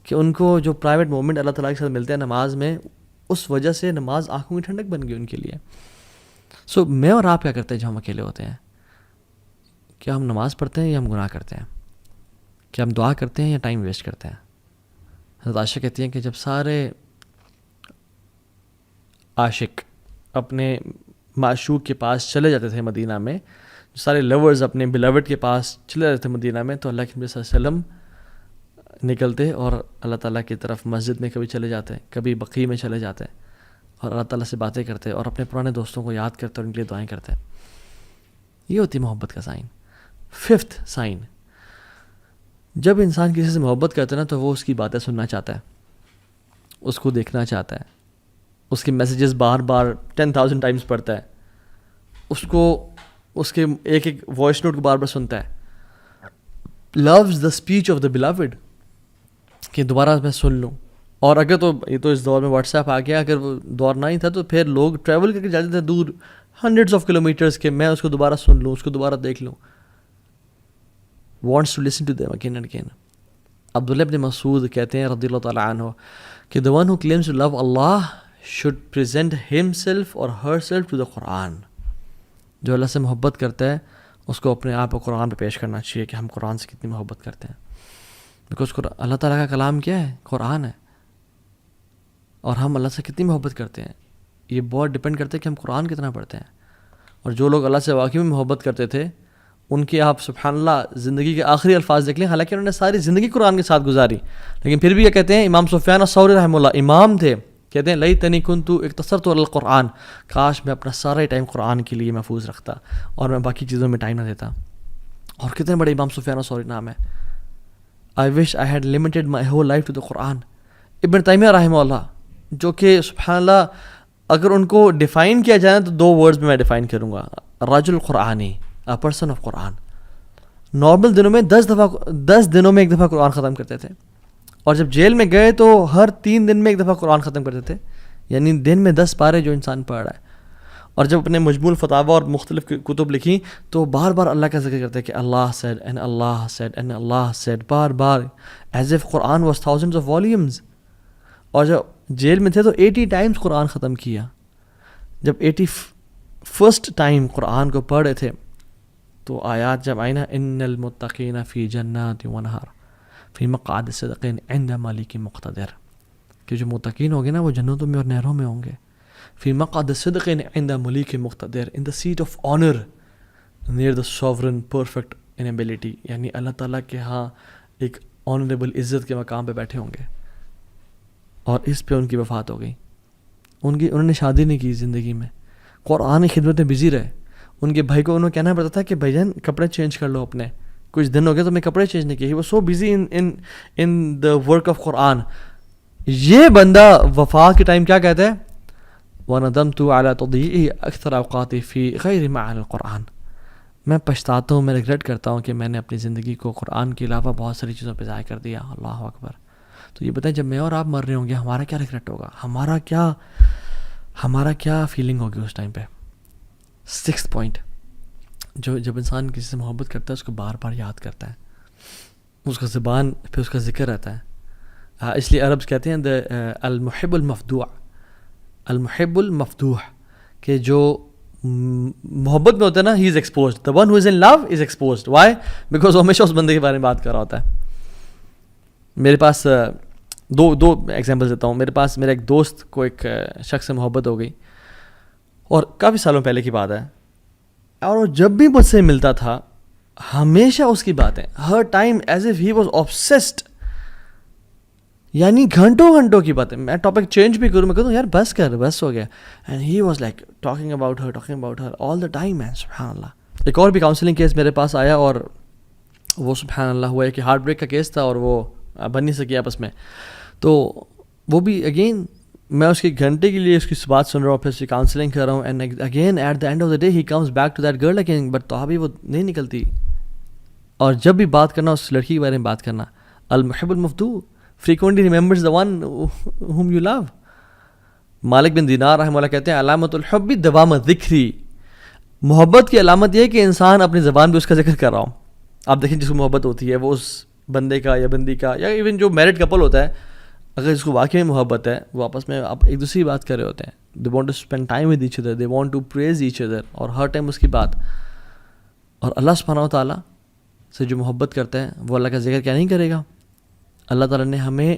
کہ ان کو جو پرائیویٹ مومنٹ اللہ تعالیٰ کے ساتھ ملتے ہیں نماز میں، اس وجہ سے نماز آنکھوں کی ٹھنڈک بن گئی ان کے لیے. سو میں اور آپ کیا کرتے ہیں جب ہم اکیلے ہوتے ہیں؟ کیا ہم نماز پڑھتے ہیں یا ہم گناہ کرتے ہیں؟ کیا ہم دعا کرتے ہیں یا ٹائم ویسٹ کرتے ہیں؟ حضرت عائشہ کہتی ہیں کہ جب سارے عاشق اپنے معشوق کے پاس چلے جاتے تھے مدینہ میں، سارے لورز اپنے بلاوڈ کے پاس چلے جاتے تھے مدینہ میں، تو اللہ کے نبی صلی اللہ علیہ وسلم نکلتے اور اللہ تعالیٰ کی طرف مسجد میں کبھی چلے جاتے، کبھی بقیع میں چلے جاتے اور اللہ تعالیٰ سے باتیں کرتے اور اپنے پرانے دوستوں کو یاد کرتے اور ان کے لیے دعائیں کرتے. یہ ہوتی محبت کا سائن. ففتھ سائن، جب انسان کسی سے محبت کرتا ہے نا تو وہ اس کی باتیں سننا چاہتا ہے، اس کو دیکھنا چاہتا ہے، اس کے میسیجز بار بار 10,000 ٹائمز پڑھتا ہے، اس کو اس کے ایک ایک وائس نوٹ کو بار بار سنتا ہے. Loves the speech of the beloved, کہ دوبارہ میں سن لوں. اور اگر تو یہ تو اس دور میں واٹس ایپ آ گیا، اگر وہ دور نہ ہی تھا تو پھر لوگ ٹریول کر کے جاتے تھے دور ہنڈریڈس آف کلو میٹرس کے، میں اس کو دوبارہ سن لوں، اس کو دوبارہ دیکھ لوں. wants to listen to them again and again. عبداللہ ابن مسعود کہتے ہیں رضی اللہ تعالیٰ عنہ کہ the one who claims to love Allah should present himself or herself to the Quran. جو اللہ سے محبت کرتا ہے اس کو اپنے آپ کو قرآن پہ پیش کرنا چاہیے کہ ہم قرآن سے کتنی محبت کرتے ہیں. بیکاز اللہ تعالیٰ کا کلام کیا ہے؟ قرآن ہے. اور ہم اللہ سے کتنی محبت کرتے ہیں یہ بہت ڈپینڈ کرتا ہے کہ ہم قرآن کتنا پڑھتے ہیں. اور جو لوگ اللہ سے واقعی میں محبت کرتے تھے ان کی آپ سبحان اللہ زندگی کے آخری الفاظ دیکھ لیں، حالانکہ انہوں نے ساری زندگی قرآن کے ساتھ گزاری، لیکن پھر بھی یہ کہتے ہیں. امام سفیان الثوری رحمہ اللہ امام تھے، کہتے ہیں لیتنی کنت اقتصرت علی القرآن، کاش میں اپنا سارا ٹائم قرآن کے لیے محفوظ رکھتا اور میں باقی چیزوں میں ٹائم نہ دیتا. اور کتنے بڑے امام سفیان الثوری نام ہے. I wish I had limited my whole life to the Quran. ابن تیمیہ رحمہ اللہ جو کہ سبحان اللہ اگر ان کو ڈیفائن کیا جائے تو 2 ورڈز میں ڈیفائن کروں گا. رجل قرآنی, a person of Quran. Normal دنوں میں 10 دنوں میں ایک دفعہ قرآن ختم کرتے تھے, اور جب جیل میں گئے تو ہر 3 دن میں ایک دفعہ قرآن ختم کرتے تھے, یعنی دن میں 10 پارے جو انسان پڑھ رہا ہے. اور جب اپنے مجموع الفتاوی اور مختلف کتب لکھی تو بار بار اللہ کا ذکر کرتے ہیں کہ اللہ said and Allah said and Allah said, bar bar, as if Quran was thousands of volumes. اور جب جیل میں تھے تو 80 ٹائمز قرآن ختم کیا. جب 81st ٹائم قرآن کو پڑھ رہے تھے تو آیات جب آئی نا, ان المتقین فی جنات ونہر فی مقعد صدق عند ملک مقتدر, کہ جو متقین ہوں گے نا وہ جنتوں میں اور نہروں میں ہوں گے. فی مقعد صدق عند ملک مقتدر, in the seat of honor near the sovereign perfect in ability, یعنی اللہ تعالیٰ کے ہاں ایک آنریبل عزت کے مقام پہ بیٹھے ہوں گے. اور اس پہ ان کی وفات ہو گئی. انہوں نے شادی نہیں کی زندگی میں, قرآن کی خدمت میں بزی رہے. ان کے بھائی کو انہوں کہنا پڑتا تھا کہ بھائی جان کپڑے چینج کر لو اپنے, کچھ دن ہو گئے تو میں کپڑے چینج نہیں کیے. وہ so busy in the work of Quran. یہ بندہ وفات کے ٹائم کیا کہتا ہے, وَنَدَمْتُ عَلَى تَضِيعِهِ أَكْثَرَ أَوْقَاتِي فِي غَيْرِ مَعَانِ الْقُرْآنِ, میں پچھتاتا ہوں, میں ریگریٹ کرتا ہوں کہ میں نے اپنی زندگی کو قرآن کے علاوہ بہت ساری چیزوں پہ ضائع کر دیا. اللہ اکبر. تو یہ بتائیں جب میں اور آپ مر رہے ہوں گے ہمارا کیا ریگریٹ ہوگا, ہمارا کیا فیلنگ ہوگی اس ٹائم پہ. 6th پوائنٹ, جب انسان کسی سے محبت کرتا ہے اس کو بار بار یاد کرتا ہے, اس کا زبان پہ اس کا ذکر رہتا ہے. اس لیے عربز کہتے ہیں المحب المفدوع, المحب المفدوح, کہ جو محبت میں ہوتا ہے نا, he is exposed. the one who is in love is exposed. why? because وہ ہمیشہ اس بندے کے بارے میں بات کر رہا ہوتا ہے. میرے پاس دو ایگزامپل دیتا ہوں. میرا ایک دوست کو ایک شخص سے محبت ہو گئی, اور کافی سالوں پہلے کی بات ہے, اور وہ جب بھی مجھ سے ملتا تھا ہمیشہ اس کی باتیں, ہر time as if he was obsessed, یعنی گھنٹوں کی باتیں. میں ٹاپک چینج بھی کروں, میں کہتا ہوں یار بس ہو گیا, and he was like talking about her all the time. Man سبحان اللہ. ایک اور بھی کاؤنسلنگ کیس میرے پاس آیا, اور وہ سبحان اللہ ہوا ہے کہ ہارٹ بریک کا کیس تھا, اور وہ بن نہیں سکی آپس میں. تو وہ بھی اگین میں اس کی گھنٹے کے لیے اس کی بات سن رہا ہوں, پھر اس کی کاؤنسلنگ کر رہا ہوں, and again at the end of the day he comes back to that girl again, but تو ابھی وہ نہیں نکلتی. اور جب بھی بات کرنا اس لڑکی کے بارے میں بات کرنا, المحب المفدو frequently remembers the one whom you love. مالک بن دینار رحمہ اللہ کہتے ہیں علامت الحب دوام ذکری, محبت کی علامت یہ ہے کہ انسان اپنی زبان پہ اس کا ذکر کر رہا ہوں. آپ دیکھیں جس کو محبت ہوتی ہے وہ اس بندے کا یا بندی کا, یا ایون جو میرڈ کپل ہوتا ہے, اگر اس کو واقعی میں محبت ہے, وہ آپس میں آپ ایک دوسری بات کر رہے ہوتے ہیں. they want to spend time with each other, they want to praise each other, اور ہر ٹائم اس کی بات. اور اللہ سبحانہ و تعالیٰ سے جو محبت کرتا ہے وہ اللہ کا ذکر کیا نہیں کرے گا. اللہ تعالیٰ نے ہمیں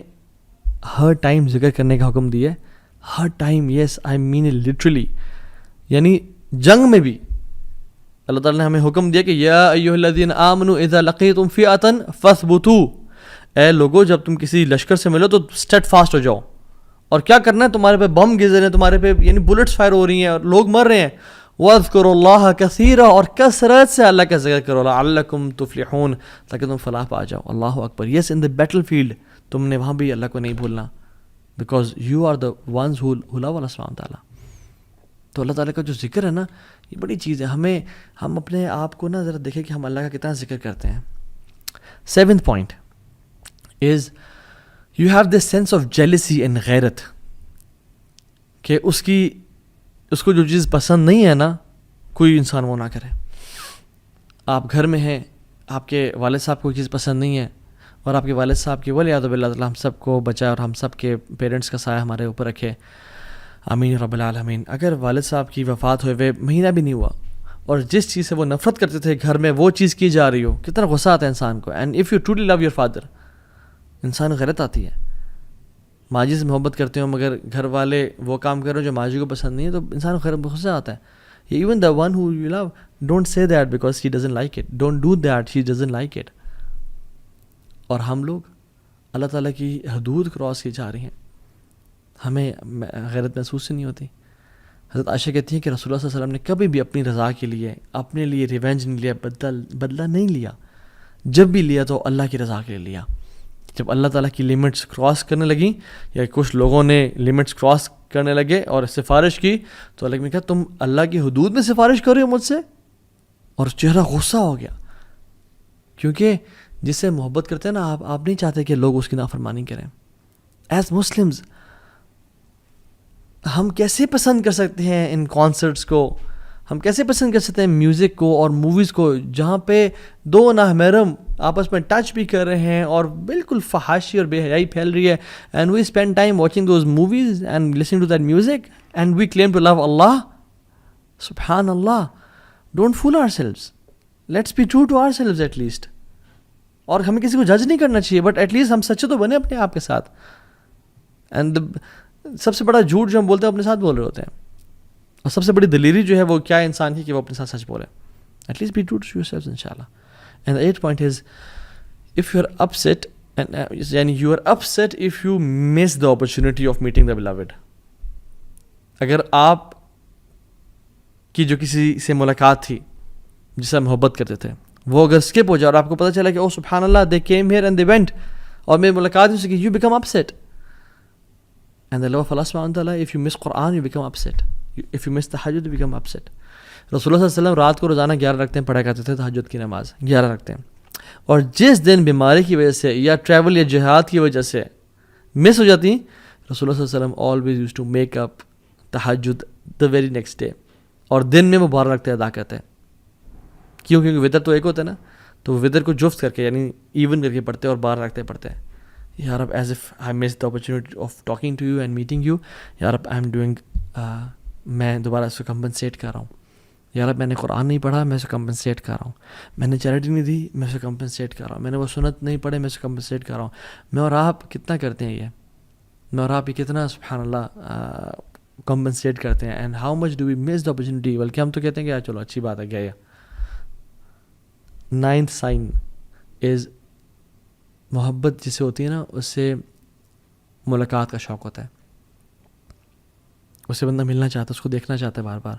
ہر ٹائم ذکر کرنے کا حکم دیا ہے, ہر time. Yes I mean it literally, یعنی جنگ میں بھی اللہ تعالیٰ نے ہمیں حکم دیا کہ یا ایھا الذین آمنوا اذا لقیتم فئۃ فاثبتوا, اے لوگو جب تم کسی لشکر سے ملو تو اسٹیڈ فاسٹ ہو جاؤ. اور کیا کرنا ہے, تمہارے پہ بم گزر ہیں, تمہارے پہ یعنی بلٹس فائر ہو رہی ہیں اور لوگ مر رہے ہیں. وَاذْكُرُوا اللَّهَ كَثِيرًا, اور کثرت سے اللہ کا ذکر کرو, لَعَلَّكُمْ تُفْلِحُونَ, تاکہ تم فلاح پا جاؤ. اللہ اکبر. یس ان دا بیٹل فیلڈ تم نے وہاں بھی اللہ کو نہیں بھولنا, because you are the ones who love Allah سبحانہ تعالیٰ. تو اللہ تعالیٰ کا جو ذکر ہے نا, یہ بڑی چیز ہے. ہم اپنے آپ کو نا ذرا دیکھیں کہ ہم اللہ کا کتنا ذکر کرتے ہیں. 7th point is you have this sense of jealousy and غیرت, کہ اس کو جو چیز پسند نہیں ہے نا, کوئی انسان وہ نہ کرے. آپ گھر میں ہیں, آپ کے والد صاحب کو چیز پسند نہیں ہے, اور آپ کے والد صاحب کی ولیعذ باللہ تعالیٰ ہم سب کو بچائے اور ہم سب کے پیرنٹس کا سایہ ہمارے اوپر رکھے, آمین رب العالمین. اگر والد صاحب کی وفات ہوئے مہینہ بھی نہیں ہوا, اور جس چیز سے وہ نفرت کرتے تھے گھر میں وہ چیز کی جا رہی ہو, کتنا غصہ آتا ہے انسان کو. And if you truly love your father, انسان غیرت آتی ہے. ماجی سے محبت کرتے ہو مگر گھر والے وہ کام کر رہے ہو جو ماجی کو پسند نہیں ہے, تو انسان کو غصہ آتا ہے. Even the one who you love, don't say that because he doesn't like it, don't do that, he doesn't like it. اور ہم لوگ اللہ تعالیٰ کی حدود کراس کی جا رہی ہیں, ہمیں غیرت محسوس ہی نہیں ہوتی. حضرت عائشہ کہتی ہیں کہ رسول اللہ صلی اللہ علیہ وسلم نے کبھی بھی اپنی رضا کے لیے, اپنے لیے ریونج نہیں لیا, بدلہ نہیں لیا. جب بھی لیا تو اللہ کی رضا کے لیے لیا. جب اللہ تعالیٰ کی لمٹس کراس کرنے لگیں, یا کچھ لوگوں نے لمٹس کراس کرنے لگے اور سفارش کی تو اللہ نے کہا تم اللہ کی حدود میں سفارش کر رہے ہو مجھ سے, اور چہرہ غصہ ہو گیا, کیونکہ جس سے محبت کرتے ہیں نا آپ نہیں چاہتے کہ لوگ اس کی نافرمانی کریں. ایز مسلمز ہم کیسے پسند کر سکتے ہیں ان کانسرٹس کو, ہم کیسے پسند کر سکتے ہیں میوزک کو اور موویز کو جہاں پہ دو نامحرم آپس میں ٹچ بھی کر رہے ہیں اور بالکل فحاشی اور بے حیائی پھیل رہی ہے, and we spend time watching those movies and listening to that music and we claim to love Allah. سبحان اللہ, don't fool ourselves, let's be true to ourselves at least. اور ہمیں کسی کو جج نہیں کرنا چاہیے, بٹ ایٹ لیسٹ ہم سچے تو بنے اپنے آپ کے ساتھ. اینڈ سب سے بڑا جھوٹ جو ہم بولتے ہیں اپنے ساتھ بول رہے ہوتے ہیں, اور سب سے بڑی دلیری جو ہے وہ کیا انسان کی کہ وہ اپنے ساتھ سچ بولے. At least be true to yourself انشاءاللہ. And the 8th point is if you are upset یعنی you are upset if you miss the opportunity of meeting the beloved. اگر آپ کی جو کسی سے ملاقات تھی جس سے محبت کرتے تھے وہ اگر اسکپ ہو جائے اور آپ کو پتہ چلا کہ او سبحان اللہ they came here and they went اور میری ملاقات ہو سکی, you become upset. And the love of Allah subhanahu wa ta'ala, if you miss Quran you become upset. If you miss tahajjud you become upset. رسول اللہ صلی اللہ علیہ وسلم رات کو روزانہ 11 رکعتیں پڑھا کرتے تھے, تہجد کی نماز 11 رکعتیں, اور جس دن بیماری کی وجہ سے یا ٹریول یا جہاد کی وجہ سے مس ہو جاتی رسول اللہ صلی اللہ علیہ وسلم always used to make up تہجد the very next day, اور دن میں وہ 12 رکعتیں ادا کرتے ہیں. کیونکہ وطر تو ایک ہوتا ہے نا, تو وطر کو جفت کر کے یعنی ایون کر کے پڑھتے ہیں اور 12 رکعتیں پڑھتے ہیں. یا رب as if I miss the opportunity of talking to you and meeting you, یا رب آئی ایم ڈوئنگ, میں دوبارہ اس کو کمپنسیٹ کر رہا ہوں. یا رب میں نے قرآن نہیں پڑھا, میں اسے کمپنسیٹ کر رہا ہوں. میں نے چیریٹی نہیں دی, میں اسے کمپنسیٹ کر رہا ہوں. میں نے وہ سنت نہیں پڑھے, میں اسے کمپنسیٹ کر رہا ہوں. میں اور آپ کتنا کرتے ہیں یہ, میں اور آپ یہ کتنا سبحان اللہ کمپنسیٹ کرتے ہیں. And how much do we miss the opportunity, بلکہ ہم تو کہتے ہیں کہ چلو اچھی بات ہے گیا. یہ 9th سائن از محبت جسے ہوتی ہے نا اس سے ملاقات کا شوق ہوتا ہے. اس سے بندہ ملنا چاہتا ہے, اس کو دیکھنا چاہتا ہے بار بار,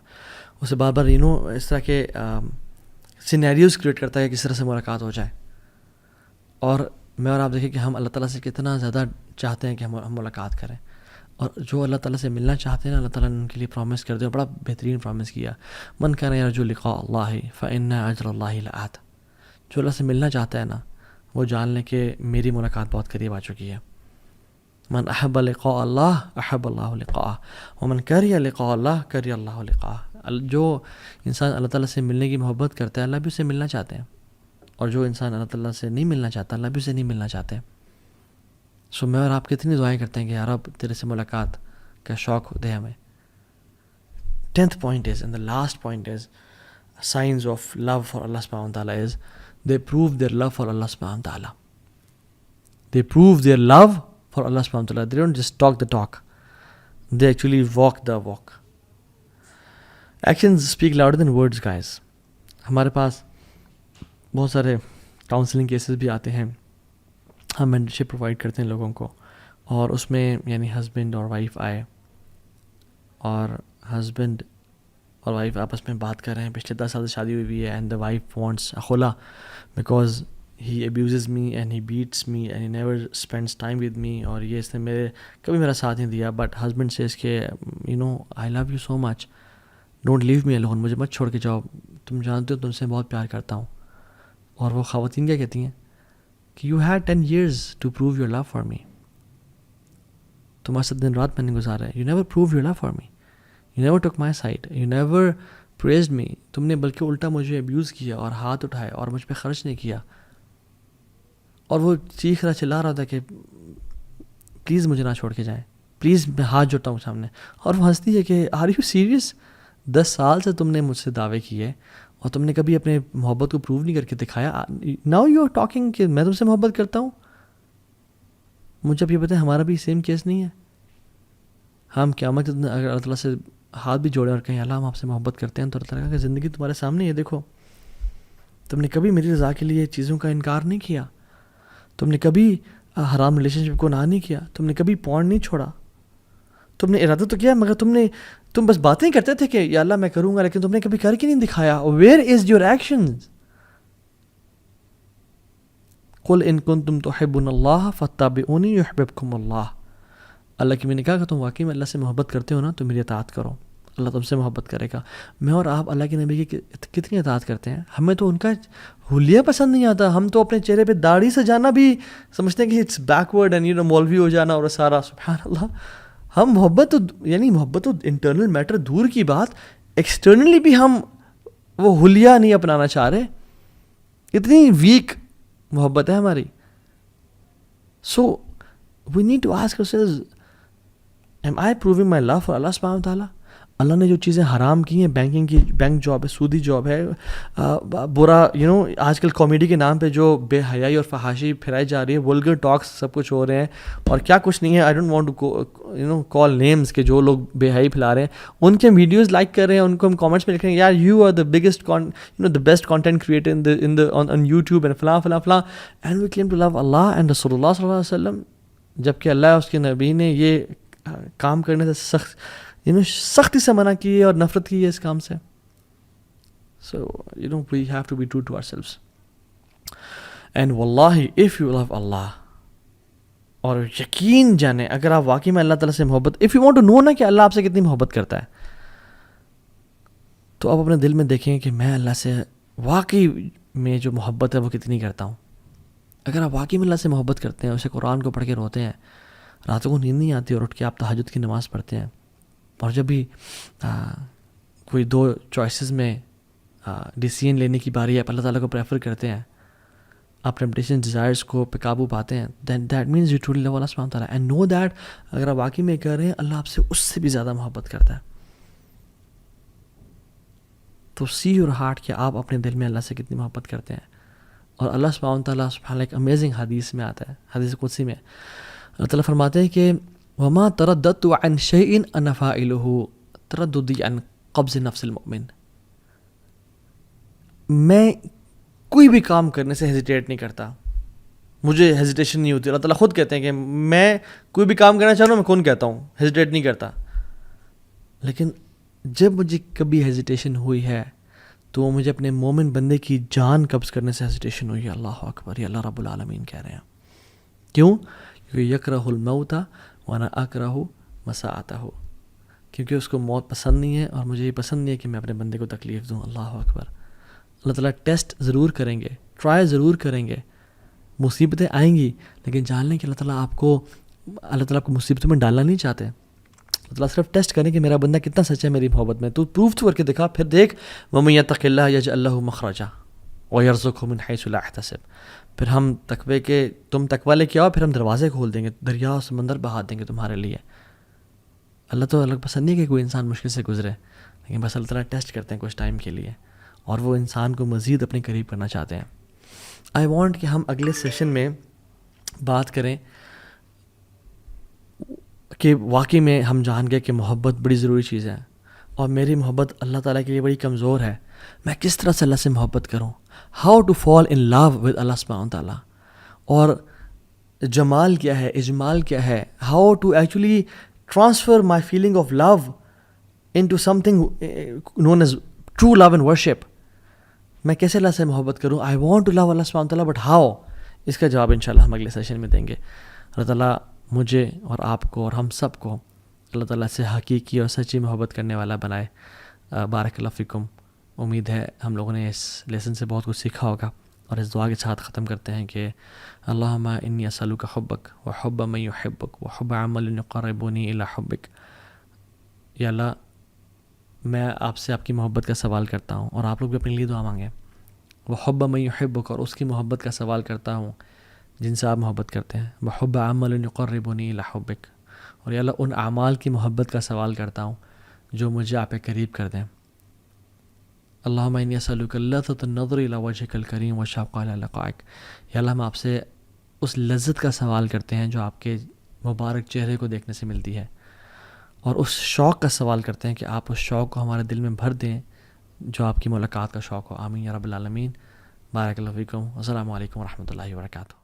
اسے بار بار اس طرح کے سینیریوز کریٹ کرتا ہے کہ کس طرح سے ملاقات ہو جائے. اور میں اور آپ دیکھیں کہ ہم اللہ تعالیٰ سے کتنا زیادہ چاہتے ہیں کہ ہم ملاقات کریں, اور جو اللہ تعالیٰ سے ملنا چاہتے ہیں نا اللہ تعالیٰ نے ان کے لیے پرومس کر دیا, بڑا بہترین پرومس کیا, من کان یرجو لقاء اللہ فإن اجر اللہ لآت. جو اللہ سے ملنا چاہتا ہے نا وہ جان لیں کہ میری ملاقات بہت قریب آ چکی ہے. من احب لقاء اللہ احب اللہ لقاءہ ومن کریہ لقاء اللہ کریہ اللہ لقاءہ. جو انسان اللہ تعالیٰ سے ملنے کی محبت کرتا ہے اللہ بھی اسے ملنا چاہتے ہیں, اور جو انسان اللہ تعالیٰ سے نہیں ملنا چاہتا اللہ بھی اسے نہیں ملنا چاہتے. سو میں اور آپ کتنی دعائیں کرتے ہیں کہ یا رب تیرے سے ملاقات کا شوق دے ہمیں. 10th point is, and the last point is, signs of love for Allah subhanahu wa ta'ala is they prove their love for Allah subhanahu wa ta'ala. They prove their love for Allah subhanahu wa ta'ala. They don't just talk the talk, they actually walk the walk. Actions speak louder than words, guys. ہمارے پاس بہت سارے counselling cases بھی آتے ہیں, ہم mentorship provide کرتے ہیں لوگوں کو, اور اس میں یعنی ہسبینڈ اور وائف آئے اور ہسبینڈ اور وائف آپس میں بات کر رہے ہیں, پچھلے 10 سال سے شادی ہوئی ہے, اینڈ دا وائف وانٹس خلا because he abuses me and he beats me and he never spends time with me, اور یہ اس نے کبھی میرا ساتھ نہیں دیا. بٹ ہسبینڈ سے اس کے I love you so much, don't leave me alone, مجھے مت چھوڑ کے جاؤ, تم جانتے ہو تم سے بہت پیار کرتا ہوں. اور وہ خواتین کیا کہتی ہیں کہ you had 10 years to prove your love for me. تمہارے ساتھ دن رات میں نے گزارا ہے, you never prove your love for me, you never took my side, you never praised me. تم نے بلکہ الٹا مجھے ابیوز کیا اور ہاتھ اٹھائے اور مجھ پہ خرچ نہیں کیا. اور وہ چیخ رہا چلا رہا تھا کہ پلیز مجھے نہ چھوڑ کے جائیں, پلیز میں ہاتھ جوڑتا ہوں سامنے. اور وہ ہنستی ہے کہ آر یو سیریس, 10 سال سے تم نے مجھ سے دعوے کیے اور تم نے کبھی اپنے محبت کو پروو نہیں کر کے دکھایا. ناؤ یو آر ٹاکنگ کہ میں تم سے محبت کرتا ہوں. مجھے اب یہ بتائیں ہمارا بھی سیم کیس نہیں ہے. ہم قیامت کے دن اگر اللہ تعالیٰ سے ہاتھ بھی جوڑیں اور کہیں اللہ ہم آپ سے محبت کرتے ہیں, تو اللہ تعالیٰ کی زندگی تمہارے سامنے ہے, دیکھو تم نے کبھی میری رضا کے لیے چیزوں کا انکار نہیں کیا, تم نے کبھی حرام ریلیشن شپ کو نہ نہیں کیا, تم نے کبھی پورن نہیں چھوڑا, تم نے ارادہ تو کیا مگر تم بس باتیں کرتے تھے کہ یا اللہ میں کروں گا, لیکن تم نے کبھی کر کے نہیں دکھایا. Where is your actions? قل ان کنتم تحبون اللہ فاتبعونی یحببکم اللہ. اللہ کی میں نے کہا کہ تم واقعی میں اللہ سے محبت کرتے ہو نا تو میری اطاعت کرو، اللہ تم سے محبت کرے گا۔ میں اور آپ اللہ کے نبی کی کتنی اطاعت کرتے ہیں؟ ہمیں تو ان کا حلیہ پسند نہیں آتا، ہم تو اپنے چہرے پہ داڑھی سجانا بھی سمجھتے ہیں کہ اٹس بیکورڈ اینڈ مولوی ہو جانا اور سارا، سبحان اللہ۔ ہم محبت تو انٹرنل میٹر دور کی بات، ایکسٹرنلی بھی ہم وہ حلیہ نہیں اپنانا چاہ رہے، اتنی ویک محبت ہے ہماری۔ So we need to ask ourselves, am I proving my love for Allah subhanahu wa ta'ala؟ اللہ نے جو چیزیں حرام کی ہیں، بینکنگ کی، بینک جاب ہے، سودی جاب ہے، برا آج کل کامیڈی کے نام پہ جو بے حیائی اور فحاشی پھیلائی جا رہی ہے، ولگر ٹاکس سب کچھ ہو رہے ہیں اور کیا کچھ نہیں ہے، I don't want to call names کے جو لوگ بے حیائی پھیلا رہے ہیں ان کے ویڈیوز لائک کر رہے ہیں، ان کو ہم کامنٹس میں لکھ رہے ہیں یار you are the biggest the best content creator on YouTube and فلاں فلاں فلاں، and we claim to love Allah and Rasool Allah صلی اللہ علیہ وسلم، جبکہ اللہ اس کے نبی نے یہ کام کرنے سے سختی سے منع کی ہے اور نفرت کی ہے اس کام سے۔ So we have to be true to ourselves, and واللہ اف یو لو اللہ، اور یقین جانیں اگر آپ واقعی میں اللہ تعالیٰ سے محبت، if you want to know نا کہ اللہ آپ سے کتنی محبت کرتا ہے، تو آپ اپنے دل میں دیکھیں کہ میں اللہ سے واقعی میں جو محبت ہے وہ کتنی کرتا ہوں۔ اگر آپ واقعی میں اللہ سے محبت کرتے ہیں، اسے قرآن کو پڑھ کے روتے ہیں، راتوں کو نیند نہیں آتی اور اٹھ کے آپ تہجد کی نماز پڑھتے ہیں، اور جب بھی کوئی دو چوائسیز میں ڈیسیژن لینے کی باری ہے آپ اللہ تعالیٰ کو پریفر کرتے ہیں، آپ ٹیمپٹیشن ڈیزائرس کو پہ قابو پاتے ہیں، then that means you truly love Allah سبحانہ تعالیٰ، اینڈ نو دیٹ اگر آپ واقعی میں کر رہے ہیں اللہ آپ سے اس سے بھی زیادہ محبت کرتا ہے۔ تو سی یور ہارٹ کہ آپ اپنے دل میں اللہ سے کتنی محبت کرتے ہیں۔ اور اللہ سبحانہ تعالیٰ سبحانہ ایک امیزنگ حدیث میں آتا ہے، حدیث قدسی میں اللہ تعالیٰ فرماتے ہیں کہ وما ترددت عن شيء انا فاعله ترددي عن قبض نفس المؤمن، میں کوئی بھی کام کرنے سے ہیزیٹیٹ نہیں کرتا، مجھے ہیزیٹیشن نہیں ہوتی۔ اللہ تعالیٰ خود کہتے ہیں کہ میں کوئی بھی کام کرنا چاہتا ہوں، میں کون کہتا ہوں ہیزیٹیٹ نہیں کرتا، لیکن جب مجھے کبھی ہیزیٹیشن ہوئی ہے تو وہ مجھے اپنے مومن بندے کی جان قبض کرنے سے ہیزیٹیشن ہوئی ہے۔ اللہ اکبر، یہ اللہ رب العالمین کہہ رہے ہیں۔ کیوں؟ کیونکہ یکرہ الموت وانا اکرہ مساءتہ، کیونکہ اس کو موت پسند نہیں ہے اور مجھے یہ پسند نہیں ہے کہ میں اپنے بندے کو تکلیف دوں۔ اللہ اکبر۔ اللہ تعالیٰ ٹیسٹ ضرور کریں گے، ٹرائی ضرور کریں گے، مصیبتیں آئیں گی، لیکن جان لیں کہ اللہ تعالیٰ آپ کو مصیبتوں میں ڈالنا نہیں چاہتے۔ اللہ تعالیٰ صرف ٹیسٹ کریں کہ میرا بندہ کتنا سچا ہے میری محبت میں، تو پروف تو کر کے دکھا، پھر دیکھ وَمَن يَتَّقِ اللَّهَ يَجْعَل لَهُ مَخْرَجًا وَيَرْزُقْهُ مِنْ حَيْثُ لَا يَحْتَسِبُ، پھر ہم تقوی کے تم تقوی لے کے آؤ، پھر ہم دروازے کھول دیں گے، دریا و سمندر بہا دیں گے تمہارے لیے۔ اللہ تو الگ پسند نہیں کہ کوئی انسان مشکل سے گزرے، لیکن بس اللہ تعالیٰ ٹیسٹ کرتے ہیں کچھ ٹائم کے لیے، اور وہ انسان کو مزید اپنے قریب کرنا چاہتے ہیں۔ آئی وانٹ کہ ہم اگلے سیشن میں بات کریں کہ واقعی میں ہم جان گئے کہ محبت بڑی ضروری چیز ہے، اور میری محبت اللہ تعالیٰ کے لیے بڑی کمزور ہے، میں کس طرح سے اللہ سے محبت کروں، how to fall in love with Allah سبحانہ تعالیٰ، اور جمال کیا ہے، اجمال کیا ہے، how to actually transfer my feeling of love into something known as true love and worship, میں کیسے اللہ سے محبت کروں، I want to love Allah سبحانہ تعالیٰ بٹ ہاؤ، اس کا جواب انشاءاللہ ہم اگلے سیشن میں دیں گے۔ اللہ تعالیٰ مجھے اور آپ کو اور ہم سب کو اللہ تعالیٰ سے حقیقی اور سچی محبت کرنے والا بنائے۔ بارک اللہ فیکم۔ امید ہے ہم لوگوں نے اس لیسن سے بہت کچھ سیکھا ہوگا، اور اس دعا کے ساتھ ختم کرتے ہیں کہ اللہم انی اسألک حبک وحب من یحبک وحب عمل یقربنی الی حبک، یا اللہ میں آپ سے آپ کی محبت کا سوال کرتا ہوں، اور آپ لوگ بھی اپنے لیے دعا مانگیں، وحب من یحبک، اور اس کی محبت کا سوال کرتا ہوں جن سے آپ محبت کرتے ہیں، وحب عمل یقربنی الی حبک، اور یا اللہ ان اعمال کی محبت کا سوال کرتا ہوں جو مجھے آپ کے قریب کر دیں۔ اللہم انی اسألک لذۃ النظر الی وجہک الکریم والشوق الی لقائک، یا اللہ ہم آپ سے اس لذت کا سوال کرتے ہیں جو آپ کے مبارک چہرے کو دیکھنے سے ملتی ہے، اور اس شوق کا سوال کرتے ہیں کہ آپ اس شوق کو ہمارے دل میں بھر دیں جو آپ کی ملاقات کا شوق ہو۔ آمین یا رب العالمین۔ بارک اللہ فیکم۔ السلام علیکم ورحمۃ اللہ وبرکاتہ۔